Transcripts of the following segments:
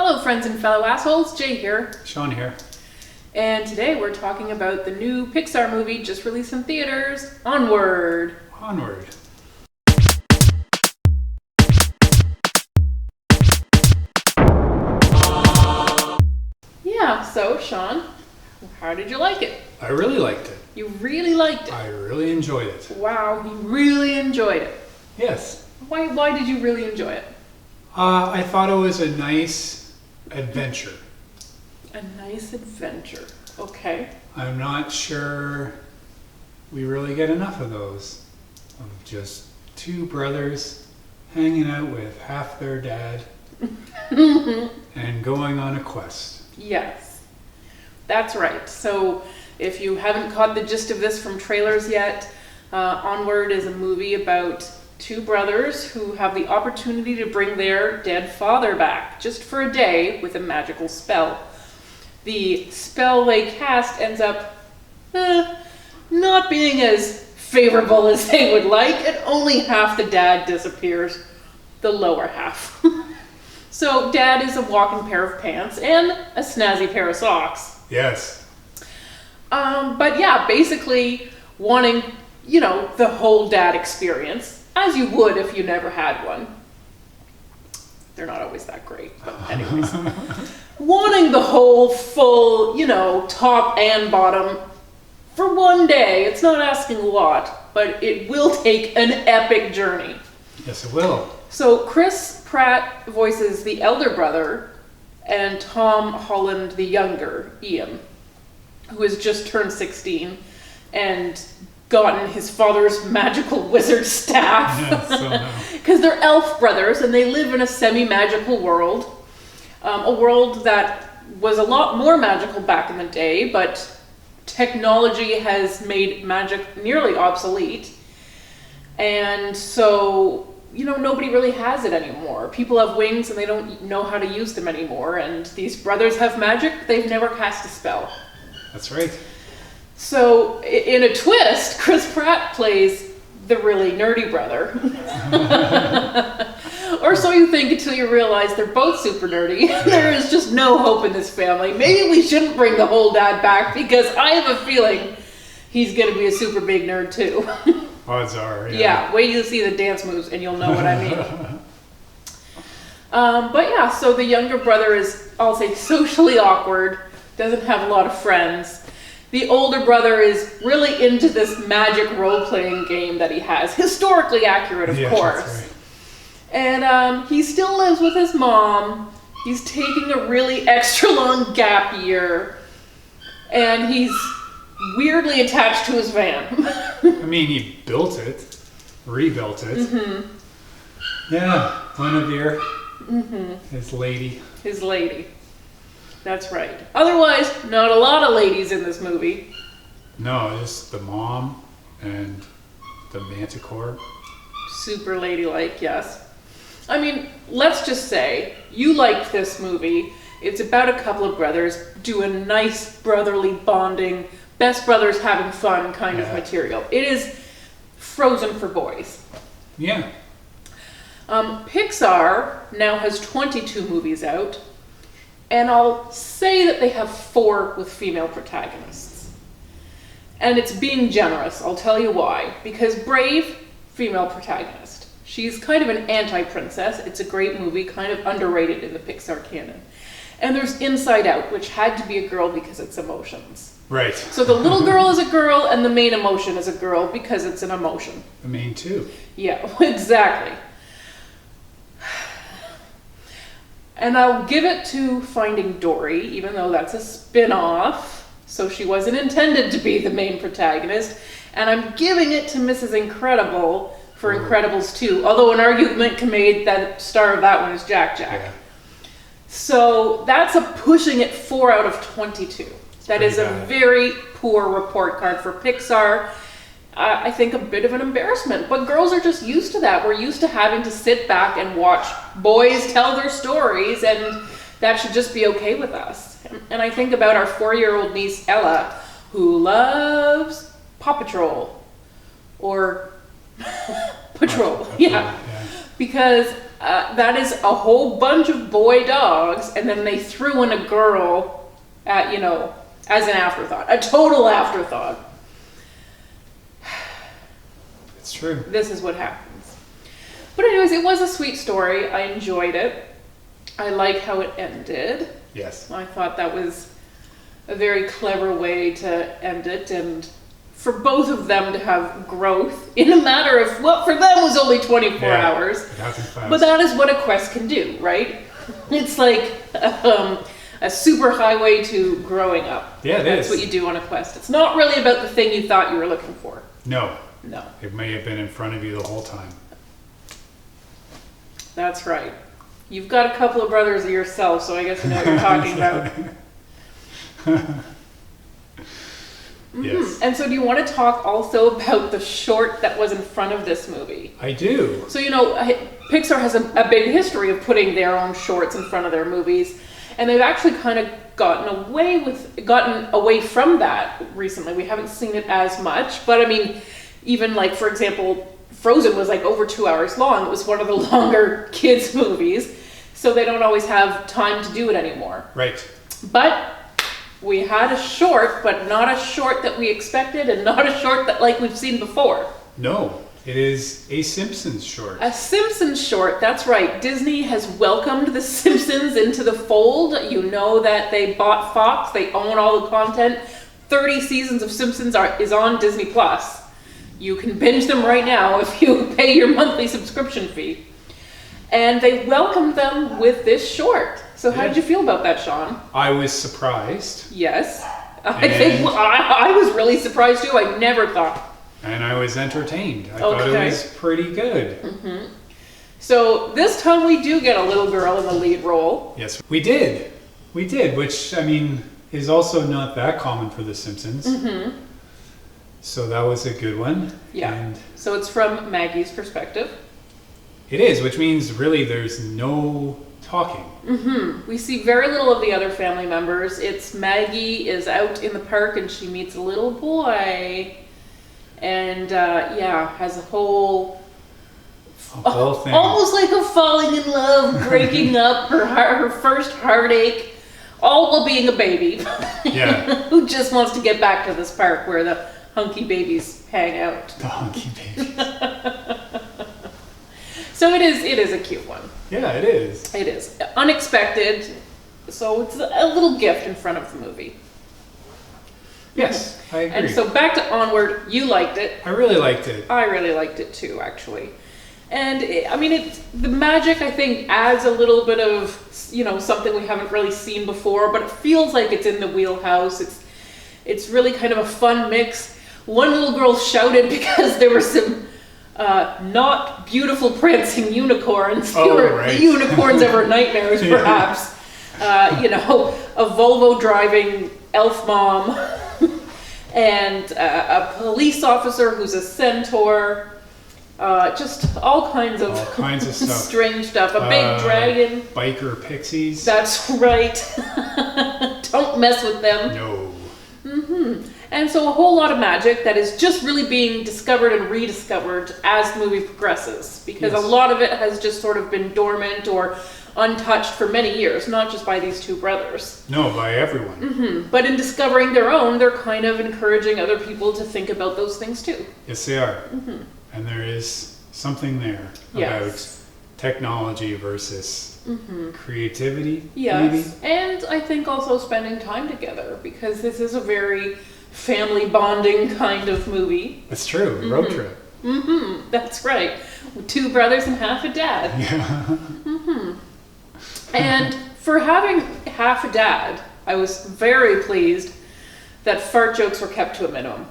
Hello friends and fellow assholes, Jay here. Sean here. And today we're talking about the new Pixar movie just released in theaters, Onward. Onward. Yeah, so Sean, how did you like it? I really liked it. You really liked it? I really enjoyed it. Wow, you really enjoyed it. Yes. Why did you really enjoy it? I thought it was a nice adventure. A nice adventure. Okay. I'm not sure we really get enough of those. Of just two brothers hanging out with half their dad and going on a quest. Yes, that's right. So if you haven't caught the gist of this from trailers yet, Onward is a movie about two brothers who have the opportunity to bring their dead father back just for a day with a magical spell. The spell they cast ends up not being as favorable as they would like, and only half the dad disappears, the lower half. So dad is a walking pair of pants and a snazzy pair of socks. Yes. But yeah, basically wanting, the whole dad experience, as you would if you never had one. They're not always that great, but anyways. Wanting the whole full, top and bottom for one day. It's not asking a lot, but it will take an epic journey. Yes, it will. So Chris Pratt voices the elder brother, and Tom Holland the younger, Ian, who has just turned 16 and gotten his father's magical wizard staff. Because they're elf brothers and they live in a semi-magical world. A world that was a lot more magical back in the day, but technology has made magic nearly obsolete. And so, nobody really has it anymore. People have wings and they don't know how to use them anymore. And these brothers have magic, but they've never cast a spell. That's right. So, in a twist, Chris Pratt plays the really nerdy brother. Or so you think until you realize they're both super nerdy. There is just no hope in this family. Maybe we shouldn't bring the whole dad back because I have a feeling he's going to be a super big nerd too. Odds are, yeah. Yeah, wait till you see the dance moves and you'll know what I mean. But yeah, so the younger brother is, I'll say, socially awkward, doesn't have a lot of friends. The older brother is really into this magic role-playing game that he has. Historically accurate, of course. That's right. And he still lives with his mom. He's taking a really extra long gap year. And he's weirdly attached to his van. I mean, he built it, rebuilt it. Mm-hmm. Yeah, Guinevere, his lady. His lady. That's right. Otherwise, not a lot of ladies in this movie. No, just the mom and the manticore. Super ladylike, yes. I mean, let's just say you liked this movie. It's about a couple of brothers doing nice brotherly bonding, best brothers having fun kind of material. It is Frozen for boys. Yeah. Pixar now has 22 movies out. And I'll say that they have 4 with female protagonists. And it's being generous, I'll tell you why. Because Brave, female protagonist. She's kind of an anti-princess. It's a great movie, kind of underrated in the Pixar canon. And there's Inside Out, which had to be a girl because it's emotions. Right. So the little girl is a girl and the main emotion is a girl because it's an emotion. The main two. Yeah, exactly. And I'll give it to Finding Dory, even though that's a spin-off, so she wasn't intended to be the main protagonist. And I'm giving it to Mrs. Incredible for Incredibles 2, although an argument can be made that star of that one is Jack Jack. Yeah. So that's a pushing it 4 out of 22. That is a very poor report card for Pixar. I think a bit of an embarrassment, but girls are just used to that. We're used to having to sit back and watch boys tell their stories, and that should just be okay with us. And I think about our 4-year-old niece, Ella, who loves Paw Patrol, or Patrol, yeah. Because that is a whole bunch of boy dogs, and then they threw in a girl at, as an afterthought, a total afterthought. It's true. This is what happens. But anyways, it was a sweet story. I enjoyed it. I like how it ended. Yes. I thought that was a very clever way to end it, and for both of them to have growth in a matter of what for them was only 24 hours. It happened fast. But that is what a quest can do, right? It's like a super highway to growing up. Yeah, That's what you do on a quest. It's not really about the thing you thought you were looking for. No. No. It may have been in front of you the whole time. That's right. You've got a couple of brothers of yourself, so I guess you know what you're talking about. Yes. And so do you want to talk also about the short that was in front of this movie? I do. So, Pixar has a big history of putting their own shorts in front of their movies, and they've actually kind of gotten away from that recently. We haven't seen it as much, but I mean, even like, for example, Frozen was like over 2 hours long. It was one of the longer kids' movies, so they don't always have time to do it anymore. Right. But we had a short, but not a short that we expected, and not a short that like we've seen before. No, it is a Simpsons short. A Simpsons short, that's right. Disney has welcomed the Simpsons into the fold. You know that they bought Fox, they own all the content. 30 seasons of Simpsons is on Disney+. You can binge them right now if you pay your monthly subscription fee. And they welcomed them with this short. So how did you feel about that, Sean? I was surprised. Yes. I think I was really surprised too. I never thought. And I was entertained. I thought it was pretty good. Mm-hmm. So this time we do get a little girl in the lead role. Yes, we did. We did, which, I mean, is also not that common for The Simpsons. Mm-hmm. So that was a good one. Yeah. And so it's from Maggie's perspective. It is, which means really there's no talking. Mm-hmm. We see very little of the other family members. It's Maggie is out in the park and she meets a little boy, and has a whole thing. Almost like a falling in love, breaking up, her first heartache, all while being a baby. Yeah. Who just wants to get back to this park where the hunky babies hang out. The hunky babies. So it is a cute one. Yeah, it is. It is. Unexpected, so it's a little gift in front of the movie. Yes, I agree. And so back to Onward, you liked it. I really liked it. I really liked it too, actually. And the magic, I think, adds a little bit of, something we haven't really seen before, but it feels like it's in the wheelhouse. It's really kind of a fun mix. One little girl shouted because there were some not beautiful prancing unicorns. Right. Unicorns of her nightmares, perhaps. A Volvo driving elf mom and a police officer who's a centaur. Just all kinds of stuff. Strange stuff. A big dragon. Biker pixies. That's right. Don't mess with them. No. Mm-hmm. And so a whole lot of magic that is just really being discovered and rediscovered as the movie progresses, because a lot of it has just sort of been dormant or untouched for many years, not just by these two brothers. No, by everyone. Mm-hmm. But in discovering their own, they're kind of encouraging other people to think about those things too. Yes, they are. Mm-hmm. And there is something there about technology versus creativity. Yes, maybe? And I think also spending time together, because this is a very family bonding kind of movie. That's true. Road trip. Mm-hmm. That's right. 2 brothers and half a dad. Yeah. Mm-hmm. And for having half a dad, I was very pleased that fart jokes were kept to a minimum.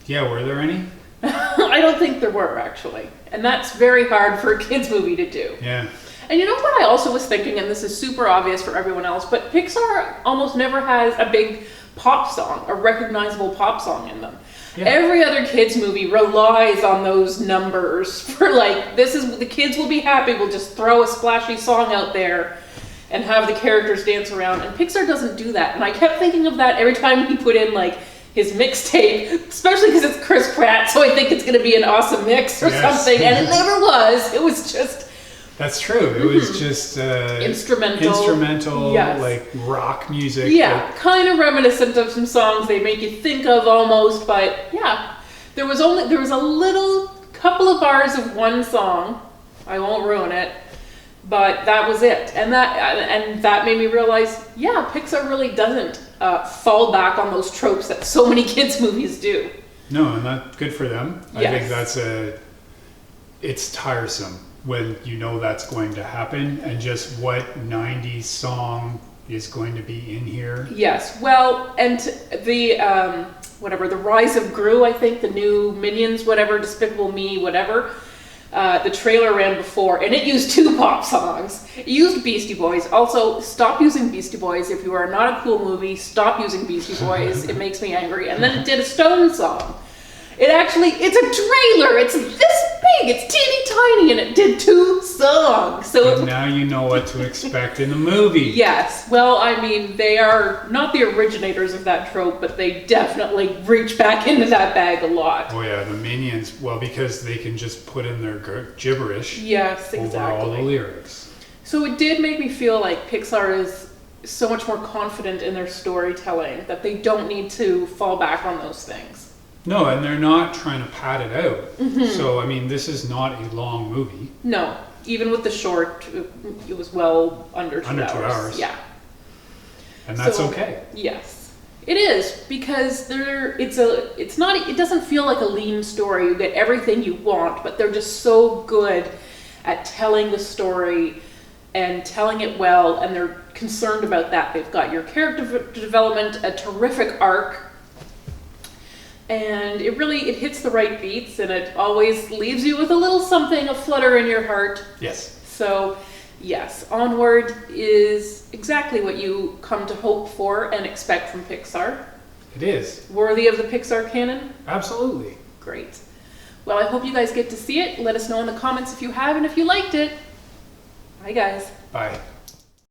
Yeah, were there any? I don't think there were, actually. And that's very hard for a kid's movie to do. Yeah. And you know what I also was thinking, and this is super obvious for everyone else, but Pixar almost never has a big pop song, a recognizable pop song in them. Yeah. Every other kids movie relies on those numbers for the kids will be happy, we'll just throw a splashy song out there and have the characters dance around. And Pixar doesn't do that. And I kept thinking of that every time he put in his mixtape, especially because it's Chris Pratt, so I think it's going to be an awesome mix or something. And it never was. It was just That's true. It was just instrumental, Yes. like rock music. Yeah, kind of reminiscent of some songs they make you think of almost, but yeah. There was a little couple of bars of one song. I won't ruin it, but that was it. And that made me realize, yeah, Pixar really doesn't fall back on those tropes that so many kids movies do. No, and that's good for them. Yes. I think it's tiresome when you know that's going to happen, and just what 90s song is going to be in here. Yes, well, and the Rise of Gru, I think, the new Minions, whatever, Despicable Me, whatever, the trailer ran before, and it used 2 pop songs. It used Beastie Boys. Also, stop using Beastie Boys. If you are not a cool movie, stop using Beastie Boys. It makes me angry. And then it did a Stone song. It's a trailer. It's this big. It's teeny tiny, and it did 2 songs. So now you know what to expect in the movie. Yes. Well, I mean, they are not the originators of that trope, but they definitely reach back into that bag a lot. Oh yeah, the Minions. Well, because they can just put in their gibberish. Yes, exactly. Over all the lyrics. So it did make me feel like Pixar is so much more confident in their storytelling that they don't need to fall back on those things. No, and they're not trying to pad it out. Mm-hmm. So, I mean, this is not a long movie. No. Even with the short, it was well under 2 hours. Under 2 hours. Yeah. And that's okay. Yes. It is, because it doesn't feel like a lean story. You get everything you want, but they're just so good at telling the story and telling it well, and they're concerned about that. They've got your character development, a terrific arc, and it hits the right beats, and it always leaves you with a little something, a flutter in your heart. Yes. So, yes, Onward is exactly what you come to hope for and expect from Pixar. It is. Worthy of the Pixar canon? Absolutely. Great. Well, I hope you guys get to see it. Let us know in the comments if you have and if you liked it. Bye, guys. Bye.